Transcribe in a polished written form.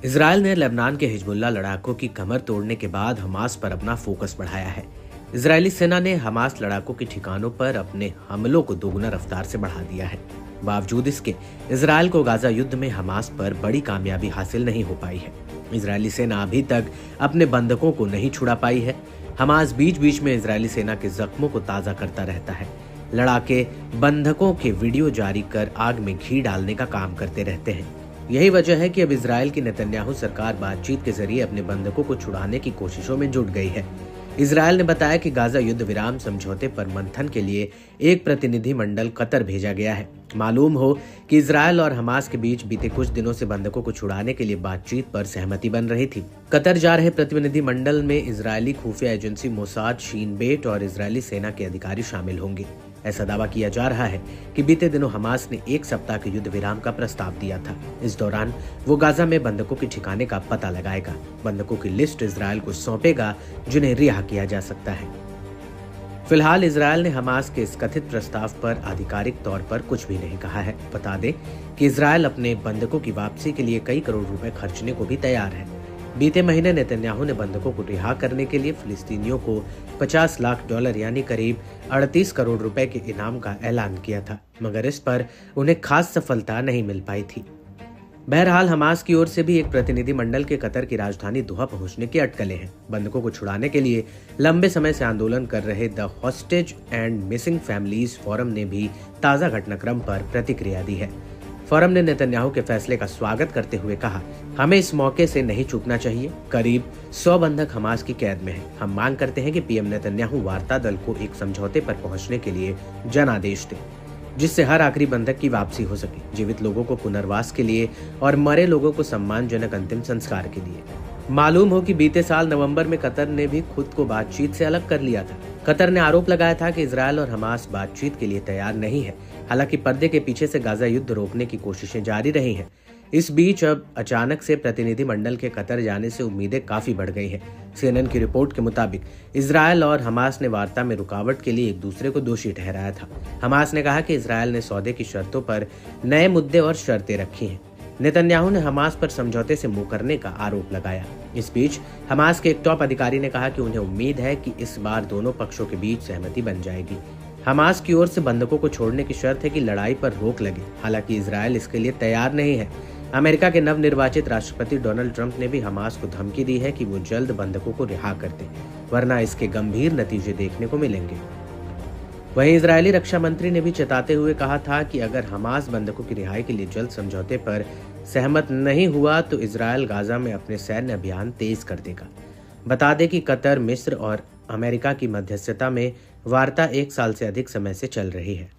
Israel ने Lebanon के Hezbollah लड़ाकों की कमर तोड़ने के बाद हमास पर अपना फोकस बढ़ाया है। इजरायली सेना ने हमास लड़ाकों के ठिकानों पर अपने हमलों को दोगुना रफ्तार से बढ़ा दिया है। बावजूद इसके इसराइल को गाजा युद्ध में हमास पर बड़ी कामयाबी हासिल नहीं हो पाई है। इजरायली सेना अभी तक अपने बंधकों को नहीं छुड़ा पाई है। हमास बीच बीच में इजरायली सेना के जख्मों को ताजा करता रहता है। लड़ाके बंधकों के वीडियो जारी कर आग में घी डालने का काम करते रहते हैं। यही वजह है कि अब इजराइल की नेतन्याहू सरकार बातचीत के जरिए अपने बंधकों को छुड़ाने की कोशिशों में जुट गई है। इजराइल ने बताया कि गाजा युद्ध विराम समझौते पर मंथन के लिए एक प्रतिनिधि मंडल कतर भेजा गया है। मालूम हो कि इजराइल और हमास के बीच बीते कुछ दिनों से बंधकों को छुड़ाने के लिए बातचीत पर सहमति बन रही थी। कतर जा रहे प्रतिनिधि मंडल में इजरायली खुफिया एजेंसी मोसाद, शीन बेट और इजरायली सेना के अधिकारी शामिल होंगे। ऐसा दावा किया जा रहा है कि बीते दिनों हमास ने एक सप्ताह के युद्ध विराम का प्रस्ताव दिया था। इस दौरान वो गाजा में बंधकों के ठिकाने का पता लगाएगा। बंधकों की लिस्ट इजराइल को सौंपेगा जिन्हें रिहा किया जा सकता है। फिलहाल इजराइल ने हमास के इस कथित प्रस्ताव पर आधिकारिक तौर पर कुछ भी नहीं कहा है। बता दें कि इजराइल अपने बंधकों की वापसी के लिए कई करोड़ रुपए खर्चने को भी तैयार है। बीते महीने नेतन्याहू ने बंधकों को रिहा करने के लिए फिलिस्तीनियों को $50 लाख यानी करीब 38 करोड़ रुपए के इनाम का ऐलान किया था, मगर इस पर उन्हें खास सफलता नहीं मिल पाई थी। बहरहाल हमास की ओर से भी एक प्रतिनिधि मंडल के कतर की राजधानी दोहा पहुंचने की अटकलें हैं। बंधकों को छुड़ाने के लिए लंबे समय से आंदोलन कर रहे the hostage and missing families forum ने भी ताजा घटनाक्रम पर प्रतिक्रिया दी है। फोरम ने नेतन्याहू के फैसले का स्वागत करते हुए कहा, हमें इस मौके से नहीं चूकना चाहिए। करीब 100 बंधक हमास की कैद में हैं। हम मांग करते हैं कि पीएम नेतन्याहू वार्ता दल को एक समझौते पर पहुंचने के लिए जनादेश दें, जिससे हर आखिरी बंधक की वापसी हो सके, जीवित लोगों को पुनर्वास के लिए और मरे लोगों को सम्मानजनक अंतिम संस्कार के लिए। मालूम हो कि बीते साल नवंबर में कतर ने भी खुद को बातचीत से अलग कर लिया था। कतर ने आरोप लगाया था कि इजराइल और हमास बातचीत के लिए तैयार नहीं है। हालांकि पर्दे के पीछे से गाजा युद्ध रोकने की कोशिशें जारी रही हैं। इस बीच अब अचानक से प्रतिनिधि मंडल के कतर जाने से उम्मीदें काफी बढ़ गई हैं। सीएनएन की रिपोर्ट के मुताबिक इजराइल और हमास ने वार्ता में रुकावट के लिए एक दूसरे को दोषी ठहराया था। हमास ने कहा कि इजराइल ने सौदे की शर्तों पर नए मुद्दे और शर्तें रखी हैं। नेतन्याहू ने हमास पर समझौते से मुंह करने का आरोप लगाया। इस बीच हमास के एक टॉप अधिकारी ने कहा कि उन्हें उम्मीद है कि इस बार दोनों पक्षों के बीच सहमति बन जाएगी। हमास की ओर से बंधकों को छोड़ने की शर्त है कि लड़ाई पर रोक लगे। हालांकि इजराइल इसके लिए तैयार नहीं है। अमेरिका के नवनिर्वाचित राष्ट्रपति डोनाल्ड ट्रंप ने भी हमास को धमकी दी है कि वो जल्द बंधकों को रिहा कर दे, वरना इसके गंभीर नतीजे देखने को मिलेंगे। वहीं इजरायली रक्षा मंत्री ने भी चेताते हुए कहा था कि अगर हमास बंधकों की रिहाई के लिए जल्द समझौते पर सहमत नहीं हुआ तो इजराइल गाजा में अपने सैन्य अभियान तेज कर देगा। बता दें कि कतर, मिस्र और अमेरिका की मध्यस्थता में वार्ता 1 साल से अधिक समय से चल रही है।